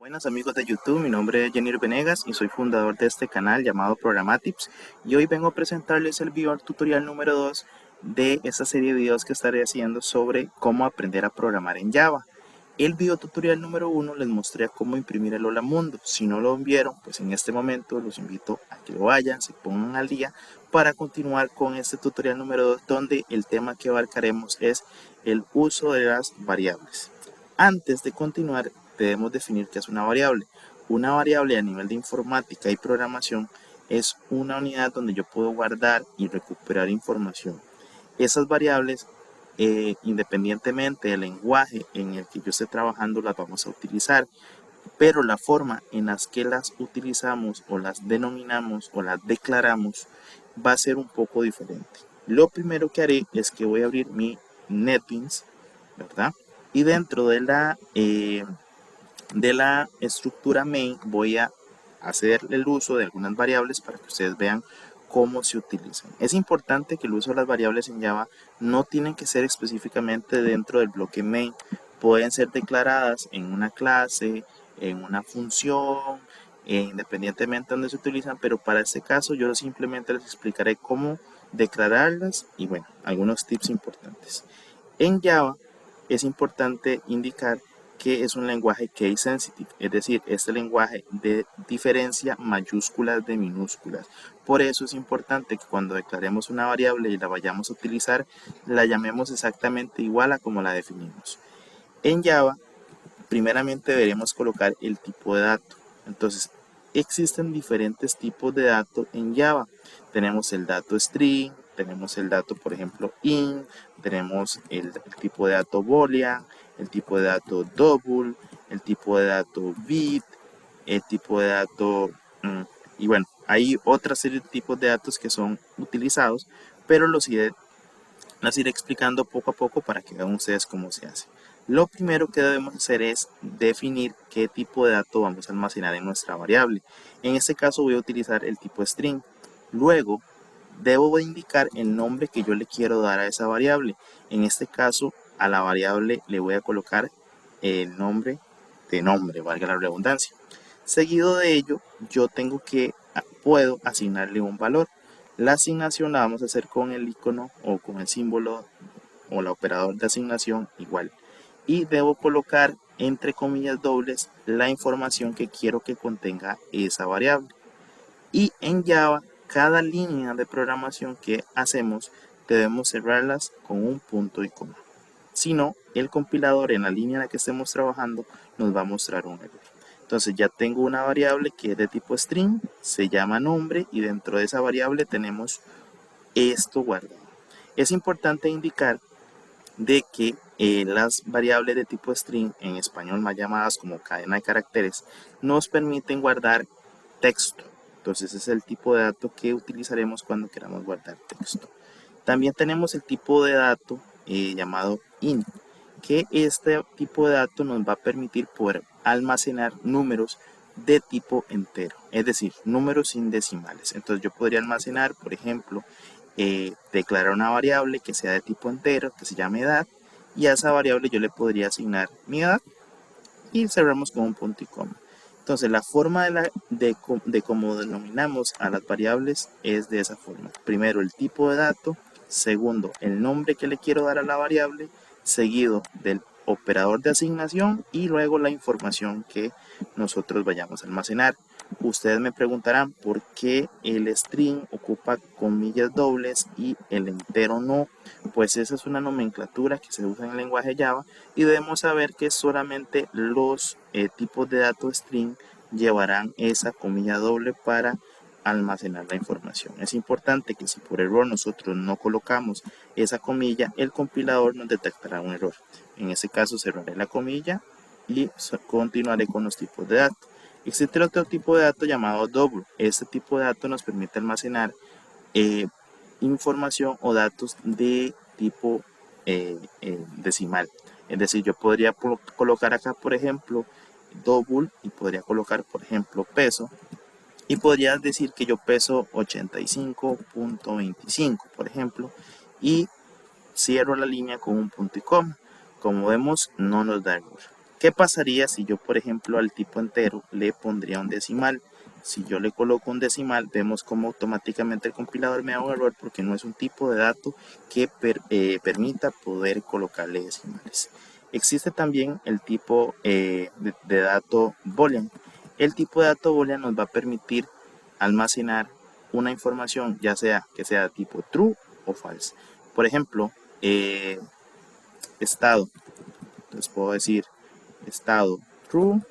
Buenas amigos de YouTube, mi nombre es Jenir Venegas y soy fundador de este canal llamado Programatips y hoy vengo a presentarles el video tutorial número 2 de esta serie de videos que estaré haciendo sobre cómo aprender a programar en Java. El video tutorial número 1 les mostré cómo imprimir el Hola Mundo. Si no lo vieron, pues en este momento los invito a que lo vayan, se pongan al día para continuar con este tutorial número 2 donde el tema que abarcaremos es el uso de las variables. Antes de continuar, debemos definir qué es una variable. Una variable a nivel de informática y programación es una unidad donde yo puedo guardar y recuperar información. Esas variables, independientemente del lenguaje en el que yo esté trabajando, las vamos a utilizar, pero la forma en la que las utilizamos o las denominamos o las declaramos va a ser un poco diferente. Lo primero que haré es que voy a abrir mi NetBeans, ¿verdad? Y dentro de la estructura main voy a hacer el uso de algunas variables para que ustedes vean cómo se utilizan. Es importante que el uso de las variables en Java no tienen que ser específicamente dentro del bloque main. Pueden ser declaradas en una clase, en una función, independientemente de donde se utilizan, pero para este caso yo simplemente les explicaré cómo declararlas y bueno, algunos tips importantes. En Java es importante indicar que es un lenguaje case sensitive, es decir, este lenguaje de diferencia mayúsculas de minúsculas. Por eso es importante que cuando declaremos una variable y la vayamos a utilizar, la llamemos exactamente igual a como la definimos. En Java, primeramente deberemos colocar el tipo de dato. Entonces, existen diferentes tipos de dato en Java. Tenemos el dato string, tenemos el dato, por ejemplo, int, tenemos el tipo de dato boolean, el tipo de dato double, el tipo de dato bit, el tipo de dato y bueno, hay otra serie de tipos de datos que son utilizados, pero las iré explicando poco a poco para que vean ustedes cómo se hace. Lo primero que debemos hacer es definir qué tipo de dato vamos a almacenar en nuestra variable. En este caso voy a utilizar el tipo string. Luego debo indicar el nombre que yo le quiero dar a esa variable. En este caso a la variable le voy a colocar el nombre de nombre, valga la redundancia. Seguido de ello, puedo asignarle un valor. La asignación la vamos a hacer con el icono o con el símbolo o el operador de asignación igual. Y debo colocar entre comillas dobles la información que quiero que contenga esa variable. Y en Java, cada línea de programación que hacemos debemos cerrarlas con un punto y coma. Si no, el compilador en la línea en la que estemos trabajando nos va a mostrar un error. Entonces ya tengo una variable que es de tipo string, se llama nombre y dentro de esa variable tenemos esto guardado. Es importante indicar de que las variables de tipo string, en español más llamadas como cadena de caracteres, nos permiten guardar texto. Entonces es el tipo de dato que utilizaremos cuando queramos guardar texto. También tenemos el tipo de dato llamado int, que este tipo de dato nos va a permitir poder almacenar números de tipo entero, es decir, números sin decimales. Entonces yo podría almacenar, por ejemplo, declarar una variable que sea de tipo entero, que se llame edad, y a esa variable yo le podría asignar mi edad y cerramos con un punto y coma. Entonces la forma de cómo denominamos a las variables es de esa forma. Primero el tipo de dato, segundo el nombre que le quiero dar a la variable, seguido del operador de asignación y luego la información que nosotros vayamos a almacenar. Ustedes me preguntarán por qué el string ocupa comillas dobles y el entero no. Pues esa es una nomenclatura que se usa en el lenguaje Java y debemos saber que solamente los tipos de datos string llevarán esa comilla doble para almacenar la información. Es importante que si por error nosotros no colocamos esa comilla, el compilador nos detectará un error. En ese caso cerraré la comilla y continuaré con los tipos de datos. Existe otro tipo de dato llamado double. Este tipo de dato nos permite almacenar información o datos de tipo decimal. Es decir, yo podría colocar acá, por ejemplo, double y podría colocar, por ejemplo, peso. Y podría decir que yo peso 85.25, por ejemplo, y cierro la línea con un punto y coma. Como vemos, no nos da error. ¿Qué pasaría si yo, por ejemplo, al tipo entero le pondría un decimal? Si yo le coloco un decimal, vemos cómo automáticamente el compilador me da un error porque no es un tipo de dato que permita poder colocarle decimales. Existe también el tipo de dato boolean. El tipo de dato boolean nos va a permitir almacenar una información, ya sea que sea tipo true o false. Por ejemplo, estado. Entonces puedo decir estado true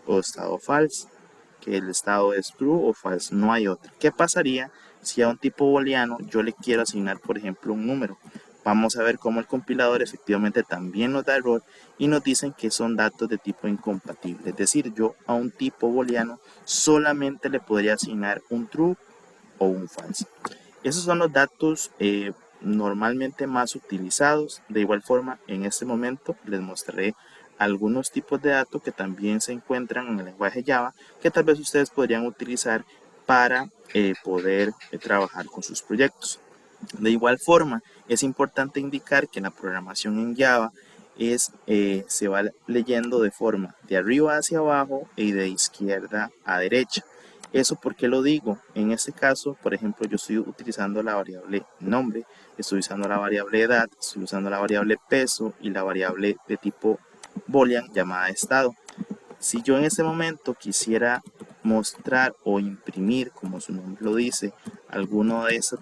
o estado false, que el estado es true o false, no hay otro. ¿Qué pasaría si a un tipo booleano yo le quiero asignar, por ejemplo, un número? Vamos a ver cómo el compilador efectivamente también nos da error y nos dicen que son datos de tipo incompatible. Es decir, yo a un tipo booleano solamente le podría asignar un true o un false. Esos son los datos normalmente más utilizados. De igual forma, en este momento les mostraré algunos tipos de datos que también se encuentran en el lenguaje Java que tal vez ustedes podrían utilizar para poder trabajar con sus proyectos. De igual forma, es importante indicar que la programación en Java se va leyendo de forma de arriba hacia abajo y de izquierda a derecha. ¿Eso por qué lo digo? En este caso, por ejemplo, yo estoy utilizando la variable nombre, estoy usando la variable edad, estoy usando la variable peso y la variable de tipo boolean llamada estado. Si yo en este momento quisiera mostrar o imprimir, como su nombre lo dice, alguna de este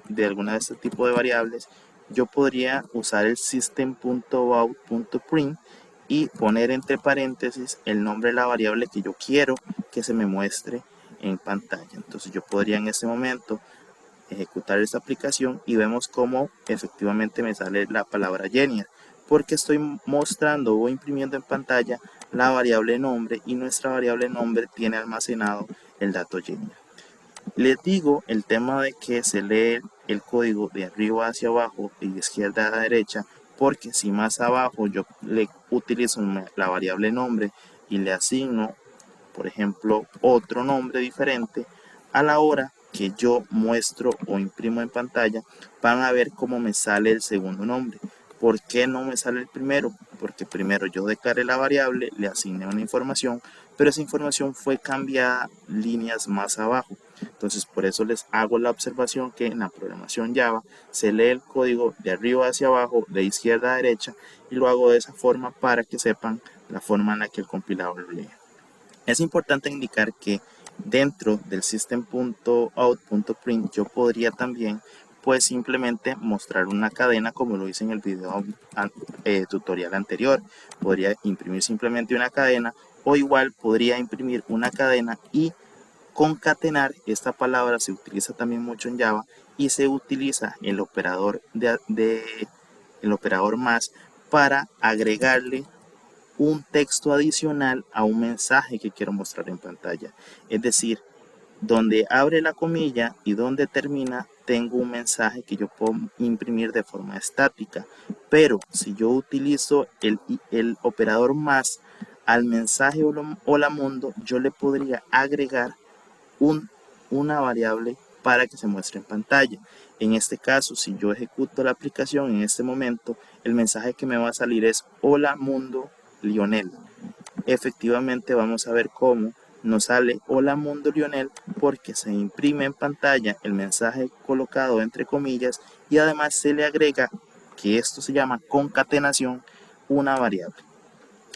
tipo de variables, yo podría usar el system.out.print y poner entre paréntesis el nombre de la variable que yo quiero que se me muestre en pantalla. Entonces yo podría en este momento ejecutar esta aplicación y vemos cómo efectivamente me sale la palabra Genial, porque estoy mostrando o imprimiendo en pantalla la variable nombre y nuestra variable nombre tiene almacenado el dato Genial. Les digo el tema de que se lee el código de arriba hacia abajo y de izquierda a derecha, porque si más abajo yo le utilizo la variable nombre y le asigno, por ejemplo, otro nombre diferente, a la hora que yo muestro o imprimo en pantalla, van a ver cómo me sale el segundo nombre. ¿Por qué no me sale el primero? Porque primero yo declaré la variable, le asigné una información, pero esa información fue cambiada líneas más abajo. Entonces por eso les hago la observación que en la programación Java se lee el código de arriba hacia abajo, de izquierda a derecha, y lo hago de esa forma para que sepan la forma en la que el compilador lo lee. Es importante indicar que dentro del system.out.print yo podría también pues simplemente mostrar una cadena como lo hice en el video tutorial anterior. Podría imprimir simplemente una cadena o igual podría imprimir una cadena y concatenar. Esta palabra se utiliza también mucho en Java y se utiliza el operador el operador más para agregarle un texto adicional a un mensaje que quiero mostrar en pantalla. Es decir, donde abre la comilla y donde termina tengo un mensaje que yo puedo imprimir de forma estática, pero si yo utilizo el operador más al mensaje hola mundo, yo le podría agregar una variable para que se muestre en pantalla. En este caso, si yo ejecuto la aplicación en este momento, el mensaje que me va a salir es hola mundo Lionel. Efectivamente vamos a ver cómo nos sale hola mundo Lionel porque se imprime en pantalla el mensaje colocado entre comillas y además se le agrega, que esto se llama concatenación, una variable.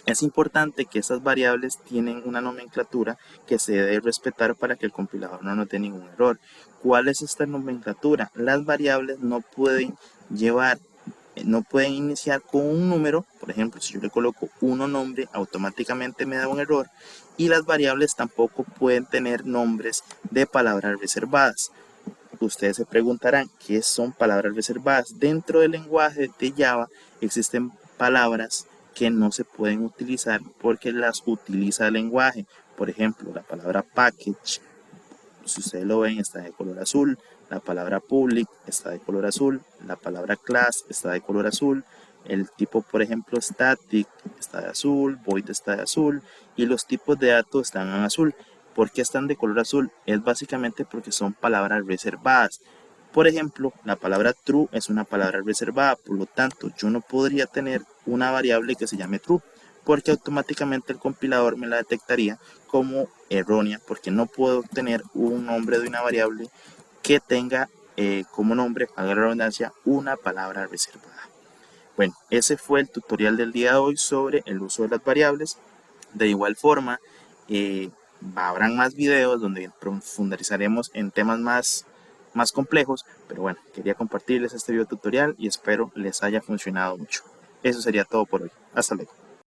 Es importante que estas variables tienen una nomenclatura que se debe respetar para que el compilador no note ningún error. ¿Cuál es esta nomenclatura? Las variables no pueden iniciar con un número. Por ejemplo, si yo le coloco uno nombre, automáticamente me da un error. Y las variables tampoco pueden tener nombres de palabras reservadas. Ustedes se preguntarán qué son palabras reservadas. Dentro del lenguaje de Java existen palabras que no se pueden utilizar porque las utiliza el lenguaje. Por ejemplo, la palabra package, si ustedes lo ven, está de color azul. La palabra public está de color azul. La palabra class está de color azul. El tipo, por ejemplo, static está de azul. Void está de azul. Y los tipos de datos están en azul. ¿Por qué están de color azul? Es básicamente porque son palabras reservadas. Por ejemplo, la palabra true es una palabra reservada, por lo tanto, yo no podría tener una variable que se llame true, porque automáticamente el compilador me la detectaría como errónea, porque no puedo obtener un nombre de una variable que tenga como nombre, a la redundancia, una palabra reservada. Bueno, ese fue el tutorial del día de hoy sobre el uso de las variables. De igual forma, habrán más videos donde profundizaremos en temas más complejos, pero bueno, quería compartirles este video tutorial y espero les haya funcionado mucho. Eso sería todo por hoy. Hasta luego.